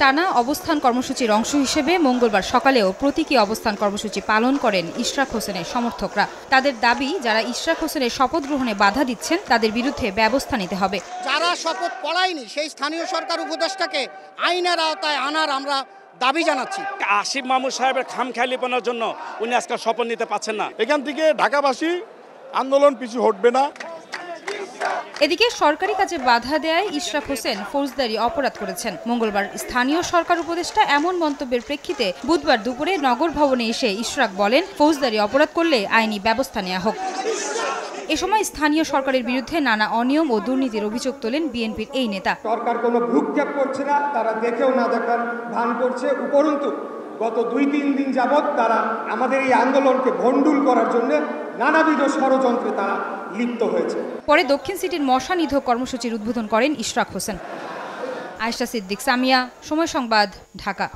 টানা অবস্থান কর্মসূচির অংশ হিসেবে মঙ্গলবার সকালেও প্রতীকী অবস্থান কর্মসূচি পালন করেন ইশরাক হোসেনের সমর্থকরা। তাদের দাবি, যারা ইশরাক হোসেনের শপথ গ্রহণে বাধা দিচ্ছেন তাদের বিরুদ্ধে ব্যবস্থা নিতে হবে। যারা শপথ পড়ায়নি সেই স্থানীয় সরকার উপদেষ্টাকে আইনের আওতায় আনার আমরা দাবি জানাচ্ছি। আসিফ মাহমুদ সাহেবের খামখেয়ালিপনার জন্য উনি আজকে শপথ নিতে পারছেন না। এখান থেকে ঢাকাবাসী আন্দোলন পিছু হটবে না। এদিকে সরকারি কাজে বাধা দেয়ায় ইশরাক হোসেন ফৌজদারি অপরাধ করেছেন। মঙ্গলবার স্থানীয় সরকার উপদেষ্টা এমন মন্তব্যের প্রেক্ষিতে বুধবার দুপুরে নগর ভবনে এসে ইশরাক বলেন, ফৌজদারি অপরাধ করলে আইনি ব্যবস্থা নেওয়া হোক। এ সময় স্থানীয় সরকারের বিরুদ্ধে নানা অনিয়ম ও দুর্নীতির অভিযোগ তোলেন বিএনপির এই নেতা। সরকার কোনো ভ্রুক্ষেপ করছে না, তারা দেখেও না দেখার ভান করছে। উপরন্তু গত 2-3 দিন যাবৎ তারা আমাদের এই আন্দোলনকে ভণ্ডুল করার জন্য নানাবিধ ষড়যন্ত্রে তারা লিপ্ত হয়েছে। পরে দক্ষিণ সিটির মশা নিধক কর্মসূচির উদ্বোধন করেন ইশরাক হোসেন। আয়েশা সিদ্দিক, সামিয়া, সময় সংবাদ, ঢাকা।